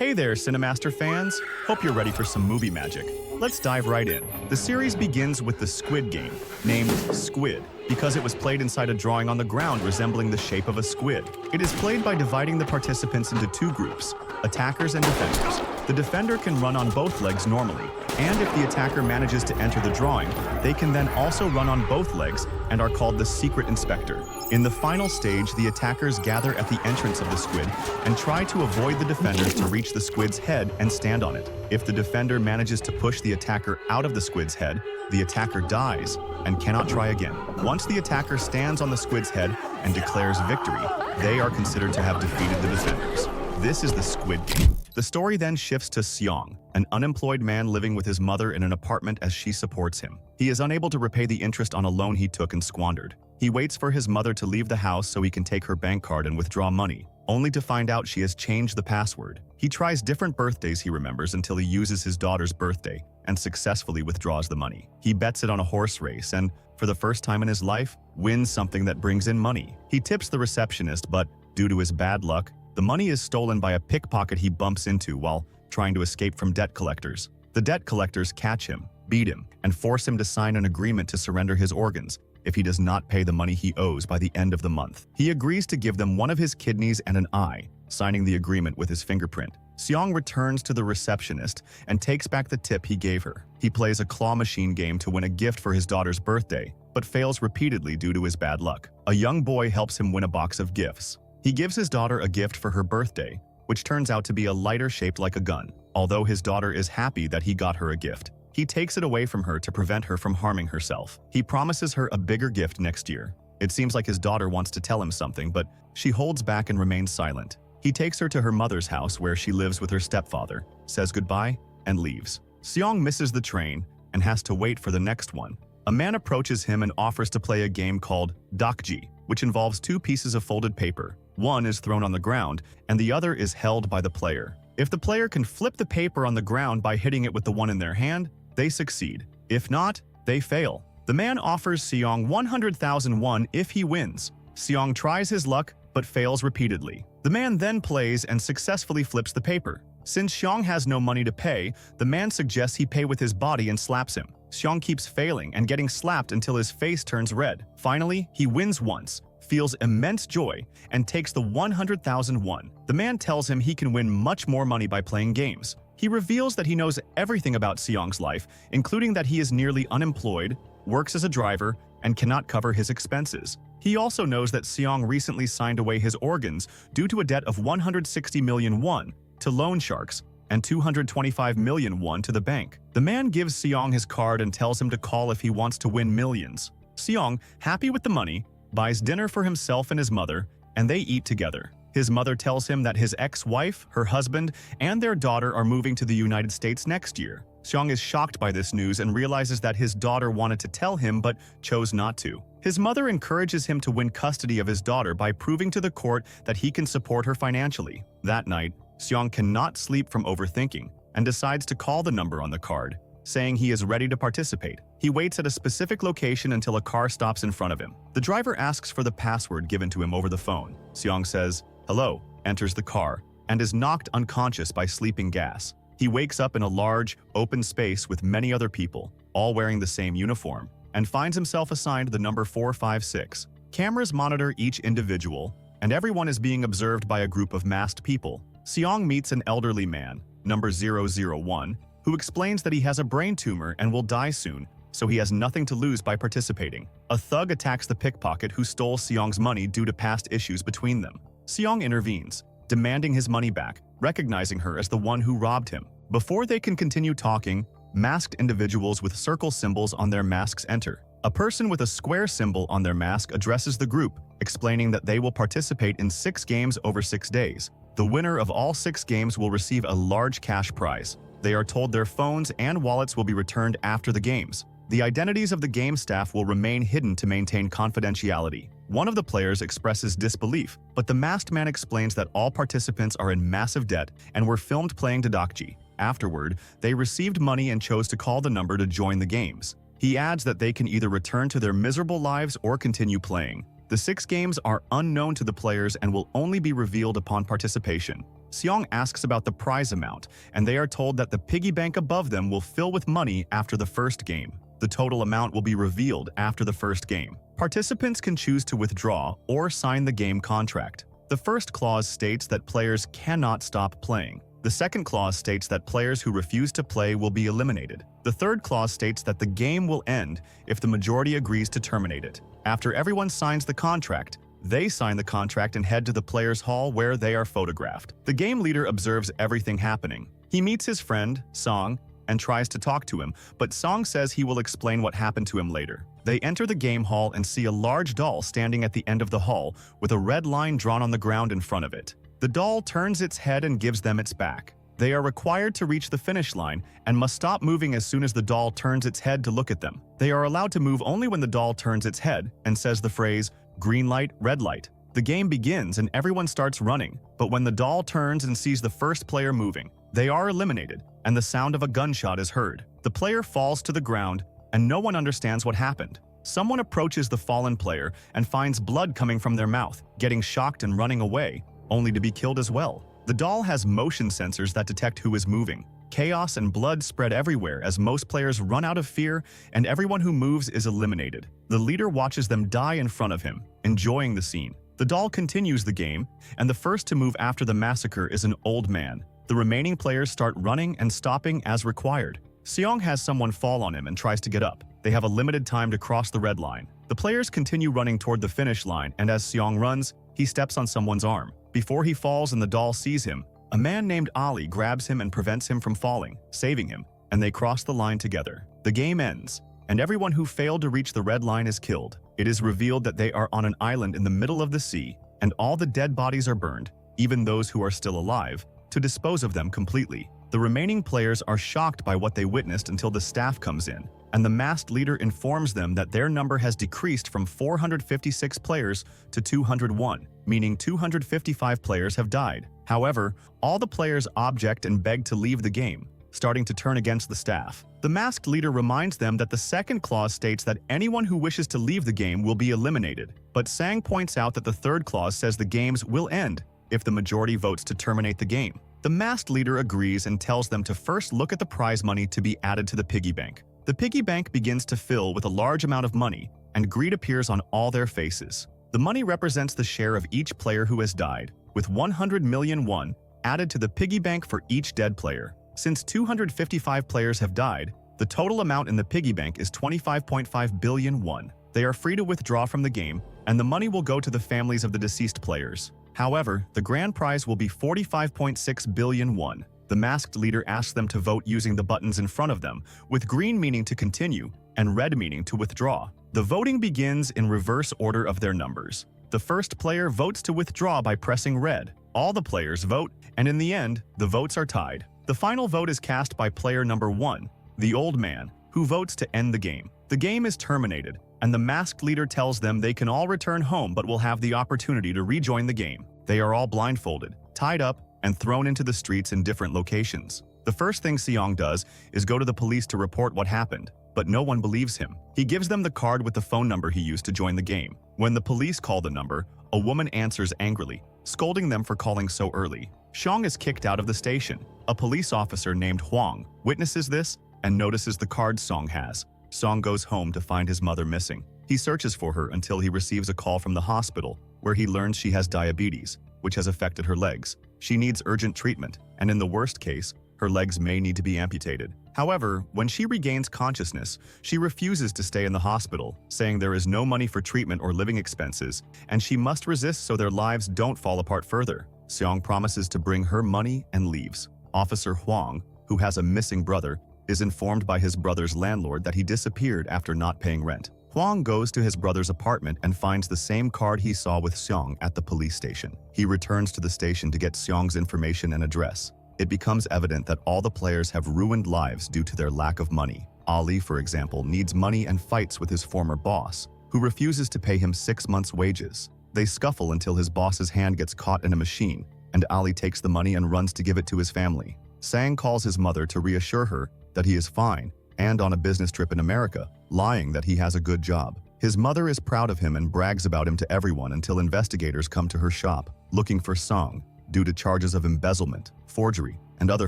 Hey there, Cinemaster fans! Hope you're ready for some movie magic. Let's dive right in. The series begins with the Squid Game, named Squid, because it was played inside a drawing on the ground resembling the shape of a squid. It is played by dividing the participants into two groups, attackers and defenders. The defender can run on both legs normally, and if the attacker manages to enter the drawing, they can then also run on both legs and are called the secret inspector. In the final stage, the attackers gather at the entrance of the squid and try to avoid the defenders to reach the squid's head and stand on it. If the defender manages to push the attacker out of the squid's head, the attacker dies and cannot try again. Once the attacker stands on the squid's head and declares victory, they are considered to have defeated the defenders. This is the Squid Game. The story then shifts to Seong, an unemployed man living with his mother in an apartment as she supports him. He is unable to repay the interest on a loan he took and squandered. He waits for his mother to leave the house so he can take her bank card and withdraw money, only to find out she has changed the password. He tries different birthdays he remembers until he uses his daughter's birthday and successfully withdraws the money. He bets it on a horse race and, for the first time in his life, wins something that brings in money. He tips the receptionist, but due to his bad luck, the money is stolen by a pickpocket he bumps into while trying to escape from debt collectors. The debt collectors catch him, beat him, and force him to sign an agreement to surrender his organs if he does not pay the money he owes by the end of the month. He agrees to give them one of his kidneys and an eye, signing the agreement with his fingerprint. Seong returns to the receptionist and takes back the tip he gave her. He plays a claw machine game to win a gift for his daughter's birthday, but fails repeatedly due to his bad luck. A young boy helps him win a box of gifts. He gives his daughter a gift for her birthday, which turns out to be a lighter shaped like a gun. Although his daughter is happy that he got her a gift, he takes it away from her to prevent her from harming herself. He promises her a bigger gift next year. It seems like his daughter wants to tell him something, but she holds back and remains silent. He takes her to her mother's house where she lives with her stepfather, says goodbye, and leaves. Seong misses the train and has to wait for the next one. A man approaches him and offers to play a game called Dokji, which involves two pieces of folded paper. One is thrown on the ground, and the other is held by the player. If the player can flip the paper on the ground by hitting it with the one in their hand, they succeed. If not, they fail. The man offers Seong 100,000 won if he wins. Seong tries his luck, but fails repeatedly. The man then plays and successfully flips the paper. Since Seong has no money to pay, the man suggests he pay with his body and slaps him. Seong keeps failing and getting slapped until his face turns red. Finally, he wins once, feels immense joy, and takes the 100,000 won. The man tells him he can win much more money by playing games. He reveals that he knows everything about Seong's life, including that he is nearly unemployed, works as a driver, and cannot cover his expenses. He also knows that Seong recently signed away his organs due to a debt of 160 million won to loan sharks and 225 million won to the bank. The man gives Seong his card and tells him to call if he wants to win millions. Seong, happy with the money, buys dinner for himself and his mother, and they eat together. His mother tells him that his ex-wife, her husband, and their daughter are moving to the United States next year. Seong is shocked by this news and realizes that his daughter wanted to tell him but chose not to. His mother encourages him to win custody of his daughter by proving to the court that he can support her financially. That night, Seong cannot sleep from overthinking and decides to call the number on the card, saying he is ready to participate. He waits at a specific location until a car stops in front of him. The driver asks for the password given to him over the phone. Seong says, "Hello," enters the car, and is knocked unconscious by sleeping gas. He wakes up in a large, open space with many other people, all wearing the same uniform, and finds himself assigned the number 456. Cameras monitor each individual, and everyone is being observed by a group of masked people. Seong meets an elderly man, number 001, who explains that he has a brain tumor and will die soon, so he has nothing to lose by participating. A thug attacks the pickpocket who stole Seong's money due to past issues between them. Seong intervenes, demanding his money back, recognizing her as the one who robbed him. Before they can continue talking, masked individuals with circle symbols on their masks enter. A person with a square symbol on their mask addresses the group, explaining that they will participate in 6 games over 6 days. The winner of all 6 games will receive a large cash prize. They are told their phones and wallets will be returned after the games. The identities of the game staff will remain hidden to maintain confidentiality. One of the players expresses disbelief, but the masked man explains that all participants are in massive debt and were filmed playing Dokji. Afterward, they received money and chose to call the number to join the games. He adds that they can either return to their miserable lives or continue playing. The 6 games are unknown to the players and will only be revealed upon participation. Seong asks about the prize amount, and they are told that the piggy bank above them will fill with money after the first game. The total amount will be revealed after the first game. Participants can choose to withdraw or sign the game contract. The first clause states that players cannot stop playing. The second clause states that players who refuse to play will be eliminated. The third clause states that the game will end if the majority agrees to terminate it. After everyone signs the contract, they sign the contract and head to the players' hall where they are photographed. The game leader observes everything happening. He meets his friend, Song, and tries to talk to him, but Song says he will explain what happened to him later. They enter the game hall and see a large doll standing at the end of the hall with a red line drawn on the ground in front of it. The doll turns its head and gives them its back. They are required to reach the finish line and must stop moving as soon as the doll turns its head to look at them. They are allowed to move only when the doll turns its head and says the phrase, "Green light, red light." The game begins and everyone starts running, but when the doll turns and sees the first player moving, they are eliminated, and the sound of a gunshot is heard. The player falls to the ground, and no one understands what happened. Someone approaches the fallen player and finds blood coming from their mouth, getting shocked and running away, only to be killed as well. The doll has motion sensors that detect who is moving. Chaos and blood spread everywhere as most players run out of fear and everyone who moves is eliminated. The leader watches them die in front of him, enjoying the scene. The doll continues the game, and the first to move after the massacre is an old man. The remaining players start running and stopping as required. Seong has someone fall on him and tries to get up. They have a limited time to cross the red line. The players continue running toward the finish line, and as Seong runs, he steps on someone's arm. Before he falls and the doll sees him, a man named Ali grabs him and prevents him from falling, saving him, and they cross the line together. The game ends, and everyone who failed to reach the red line is killed. It is revealed that they are on an island in the middle of the sea, and all the dead bodies are burned, even those who are still alive, to dispose of them completely. The remaining players are shocked by what they witnessed until the staff comes in, and the masked leader informs them that their number has decreased from 456 players to 201, meaning 255 players have died. However, all the players object and beg to leave the game, starting to turn against the staff. The masked leader reminds them that the second clause states that anyone who wishes to leave the game will be eliminated, but Sang points out that the third clause says the games will end if the majority votes to terminate the game. The masked leader agrees and tells them to first look at the prize money to be added to the piggy bank. The piggy bank begins to fill with a large amount of money, and greed appears on all their faces. The money represents the share of each player who has died, with 100 million won added to the piggy bank for each dead player. Since 255 players have died, the total amount in the piggy bank is 25.5 billion won. They are free to withdraw from the game, and the money will go to the families of the deceased players. However, the grand prize will be 45.6 billion won. The masked leader asks them to vote using the buttons in front of them, with green meaning to continue and red meaning to withdraw. The voting begins in reverse order of their numbers. The first player votes to withdraw by pressing red. All the players vote, and in the end, the votes are tied. The final vote is cast by player number 1, the old man, who votes to end the game. The game is terminated, and the masked leader tells them they can all return home but will have the opportunity to rejoin the game. They are all blindfolded, tied up, and thrown into the streets in different locations. The first thing Seong does is go to the police to report what happened, but no one believes him. He gives them the card with the phone number he used to join the game. When the police call the number, a woman answers angrily, scolding them for calling so early. Seong is kicked out of the station. A police officer named Hwang witnesses this and notices the card Song has. Song goes home to find his mother missing. He searches for her until he receives a call from the hospital, where he learns she has diabetes, which has affected her legs. She needs urgent treatment, and in the worst case, her legs may need to be amputated. However, when she regains consciousness, she refuses to stay in the hospital, saying there is no money for treatment or living expenses, and she must resist so their lives don't fall apart further. Seong promises to bring her money and leaves. Officer Hwang, who has a missing brother, is informed by his brother's landlord that he disappeared after not paying rent. Hwang goes to his brother's apartment and finds the same card he saw with Seong at the police station. He returns to the station to get Seong's information and address. It becomes evident that all the players have ruined lives due to their lack of money. Ali, for example, needs money and fights with his former boss, who refuses to pay him 6 months' wages. They scuffle until his boss's hand gets caught in a machine, and Ali takes the money and runs to give it to his family. Sang calls his mother to reassure her that he is fine and on a business trip in America, lying that he has a good job. His mother is proud of him and brags about him to everyone until investigators come to her shop, looking for Song. due to charges of embezzlement, forgery, and other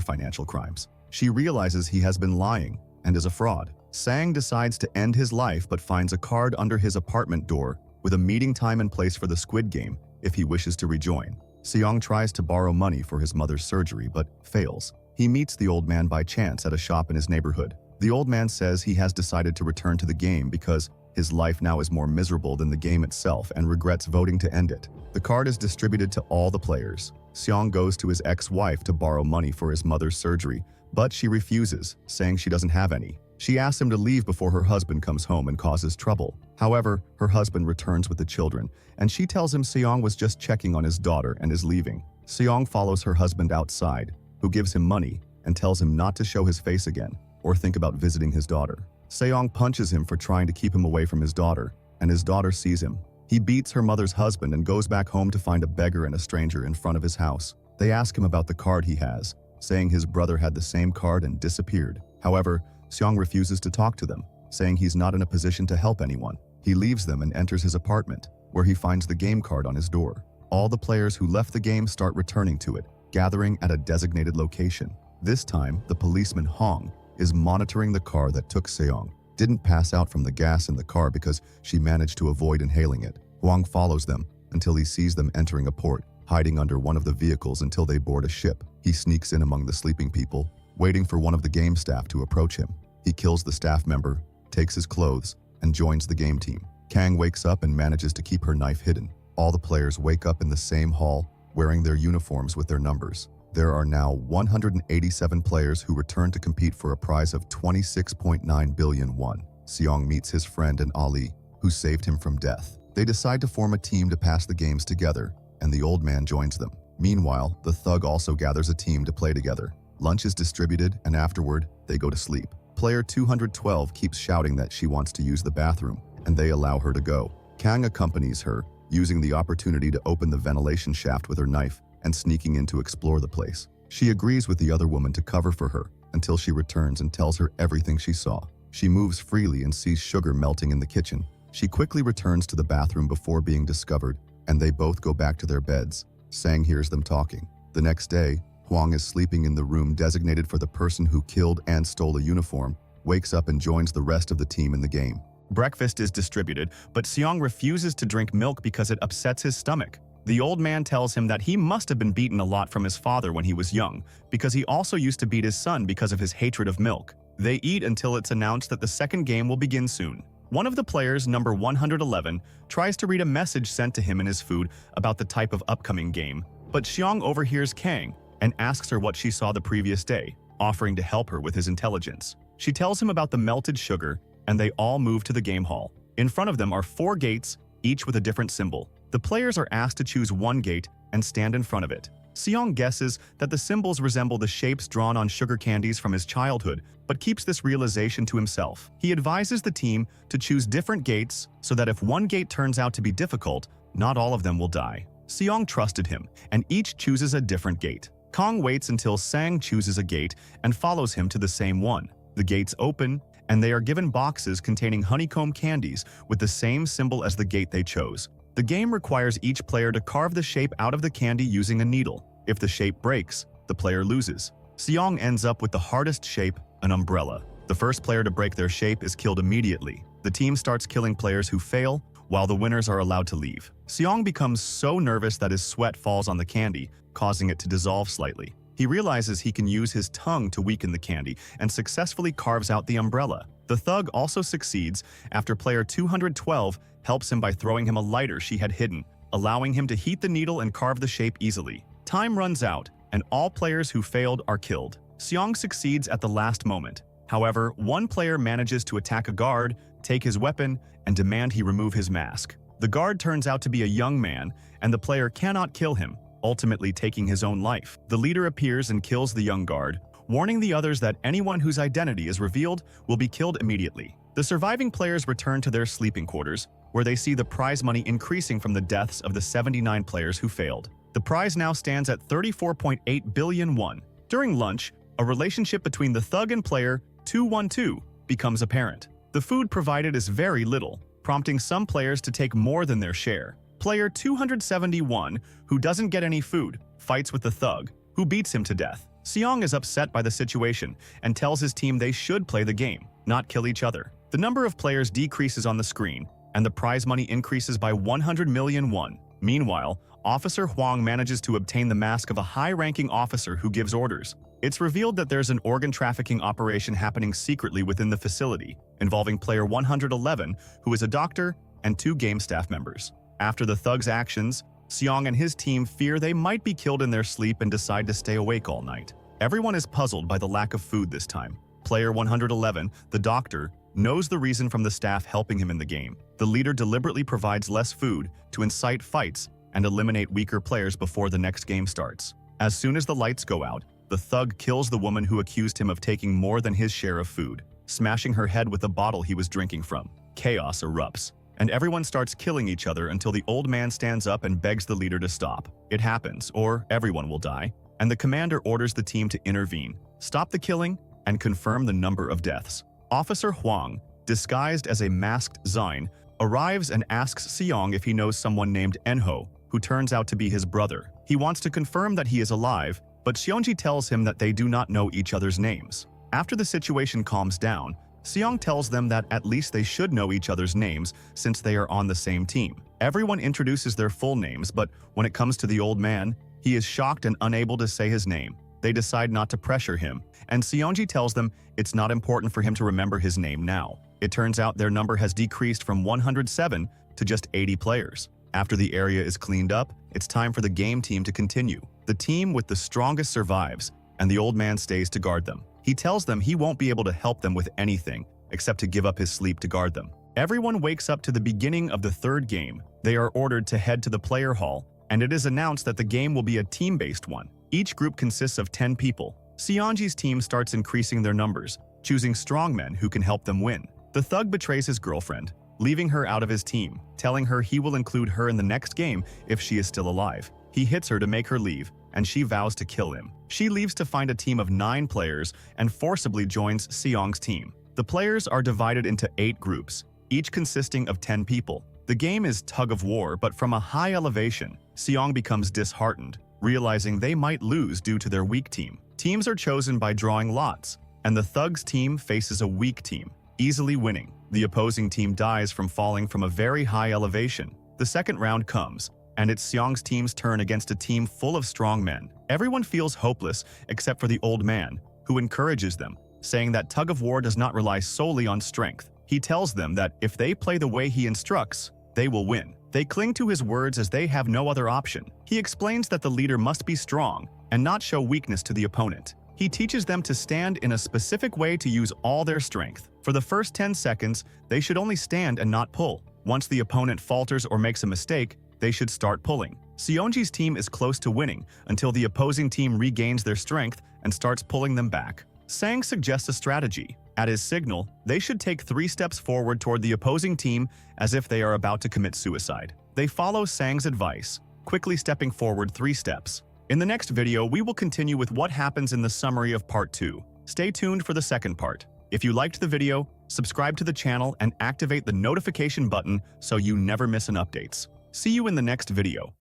financial crimes. She realizes he has been lying and is a fraud. Sang decides to end his life but finds a card under his apartment door with a meeting time and place for the Squid Game if he wishes to rejoin. Seong tries to borrow money for his mother's surgery but fails. He meets the old man by chance at a shop in his neighborhood. The old man says he has decided to return to the game because his life now is more miserable than the game itself and regrets voting to end it. The card is distributed to all the players. Seong goes to his ex-wife to borrow money for his mother's surgery, but she refuses, saying she doesn't have any. She asks him to leave before her husband comes home and causes trouble. However, her husband returns with the children, and she tells him Seong was just checking on his daughter and is leaving. Seong follows her husband outside, who gives him money and tells him not to show his face again or think about visiting his daughter. Seong punches him for trying to keep him away from his daughter, and his daughter sees him. He beats her mother's husband and goes back home to find a beggar and a stranger in front of his house. They ask him about the card he has, saying his brother had the same card and disappeared. However, Seong refuses to talk to them, saying he's not in a position to help anyone. He leaves them and enters his apartment, where he finds the game card on his door. All the players who left the game start returning to it, gathering at a designated location. This time, the policeman Hong is monitoring the car that took Seong. Didn't pass out from the gas in the car because she managed to avoid inhaling it. Huang follows them until he sees them entering a port, hiding under one of the vehicles until they board a ship. He sneaks in among the sleeping people, waiting for one of the game staff to approach him. He kills the staff member, takes his clothes, and joins the game team. Kang wakes up and manages to keep her knife hidden. All the players wake up in the same hall, wearing their uniforms with their numbers. There are now 187 players who return to compete for a prize of 26.9 billion won. Seong meets his friend and Ali, who saved him from death. They decide to form a team to pass the games together, and the old man joins them. Meanwhile, the thug also gathers a team to play together. Lunch is distributed, and afterward, they go to sleep. Player 212 keeps shouting that she wants to use the bathroom, and they allow her to go. Kang accompanies her, using the opportunity to open the ventilation shaft with her knife and sneaking in to explore the place. She agrees with the other woman to cover for her until she returns and tells her everything she saw. She moves freely and sees sugar melting in the kitchen. She quickly returns to the bathroom before being discovered, and they both go back to their beds. Sang hears them talking. The next day, Huang is sleeping in the room designated for the person who killed and stole a uniform, wakes up and joins the rest of the team in the game. Breakfast is distributed, but Seong refuses to drink milk because it upsets his stomach. The old man tells him that he must have been beaten a lot from his father when he was young, because he also used to beat his son because of his hatred of milk. They eat until it's announced that the second game will begin soon. One of the players, number 111, tries to read a message sent to him in his food about the type of upcoming game, but Seong overhears Kang and asks her what she saw the previous day, offering to help her with his intelligence. She tells him about the melted sugar, and they all move to the game hall. In front of them are 4 gates, each with a different symbol. The players are asked to choose one gate and stand in front of it. Seong guesses that the symbols resemble the shapes drawn on sugar candies from his childhood, but keeps this realization to himself. He advises the team to choose different gates so that if one gate turns out to be difficult, not all of them will die. Seong trusted him, and each chooses a different gate. Kong waits until Sang chooses a gate and follows him to the same one. The gates open, and they are given boxes containing honeycomb candies with the same symbol as the gate they chose. The game requires each player to carve the shape out of the candy using a needle. If the shape breaks, the player loses. Seong ends up with the hardest shape, an umbrella. The first player to break their shape is killed immediately. The team starts killing players who fail, while the winners are allowed to leave. Seong becomes so nervous that his sweat falls on the candy, causing it to dissolve slightly. He realizes he can use his tongue to weaken the candy and successfully carves out the umbrella. The thug also succeeds after player 212 helps him by throwing him a lighter she had hidden, allowing him to heat the needle and carve the shape easily. Time runs out, and all players who failed are killed. Seong succeeds at the last moment. However, one player manages to attack a guard, take his weapon, and demand he remove his mask. The guard turns out to be a young man, and the player cannot kill him, ultimately taking his own life. The leader appears and kills the young guard, warning the others that anyone whose identity is revealed will be killed immediately. The surviving players return to their sleeping quarters, where they see the prize money increasing from the deaths of the 79 players who failed. The prize now stands at 34.8 billion won. During lunch, a relationship between the thug and player 212 becomes apparent. The food provided is very little, prompting some players to take more than their share. Player 271, who doesn't get any food, fights with the thug, who beats him to death. Seong is upset by the situation and tells his team they should play the game, not kill each other. The number of players decreases on the screen, and the prize money increases by 100 million won. Meanwhile, Officer Hwang manages to obtain the mask of a high-ranking officer who gives orders. It's revealed that there's an organ trafficking operation happening secretly within the facility, involving player 111, who is a doctor, and 2 game staff members. After the thug's actions, Seong and his team fear they might be killed in their sleep and decide to stay awake all night. Everyone is puzzled by the lack of food this time. Player 111, the doctor, knows the reason from the staff helping him in the game. The leader deliberately provides less food to incite fights and eliminate weaker players before the next game starts. As soon as the lights go out, the thug kills the woman who accused him of taking more than his share of food, smashing her head with a bottle he was drinking from. Chaos erupts, and everyone starts killing each other until the old man stands up and begs the leader to stop. It happens, or everyone will die, and the commander orders the team to intervene, stop the killing, and confirm the number of deaths. Officer Hwang, disguised as a masked Zine, arrives and asks Seong if he knows someone named Enho, who turns out to be his brother. He wants to confirm that he is alive, but Seongji tells him that they do not know each other's names. After the situation calms down, Seong tells them that at least they should know each other's names since they are on the same team. Everyone introduces their full names, but when it comes to the old man, he is shocked and unable to say his name. They decide not to pressure him, and Seongji tells them it's not important for him to remember his name now. It turns out their number has decreased from 107 to just 80 players. After the area is cleaned up, it's time for the game team to continue. The team with the strongest survives, and the old man stays to guard them. He tells them he won't be able to help them with anything except to give up his sleep to guard them. Everyone wakes up to the beginning of the third game. They are ordered to head to the player hall, and it is announced that the game will be a team-based one. Each group consists of 10 people. Seongji's team starts increasing their numbers, choosing strongmen who can help them win. The thug betrays his girlfriend, leaving her out of his team, telling her he will include her in the next game if she is still alive. He hits her to make her leave, and she vows to kill him. She leaves to find a team of 9 players and forcibly joins Seong's team. The players are divided into 8 groups, each consisting of 10 people. The game is tug of war, but from a high elevation, Seong becomes disheartened, realizing they might lose due to their weak team. Teams are chosen by drawing lots, and the thug's team faces a weak team, easily winning. The opposing team dies from falling from a very high elevation. The second round comes, and it's Seong's team's turn against a team full of strong men. Everyone feels hopeless except for the old man, who encourages them, saying that tug of war does not rely solely on strength. He tells them that if they play the way he instructs, they will win. They cling to his words as they have no other option. He explains that the leader must be strong and not show weakness to the opponent. He teaches them to stand in a specific way to use all their strength. For the first 10 seconds, they should only stand and not pull. Once the opponent falters or makes a mistake, they should start pulling. Seongji's team is close to winning until the opposing team regains their strength and starts pulling them back. Sang suggests a strategy. At his signal, they should take 3 steps forward toward the opposing team as if they are about to commit suicide. They follow Sang's advice, quickly stepping forward 3 steps. In the next video, we will continue with what happens in the summary of part 2. Stay tuned for the second part. If you liked the video, subscribe to the channel and activate the notification button so you never miss an updates. See you in the next video.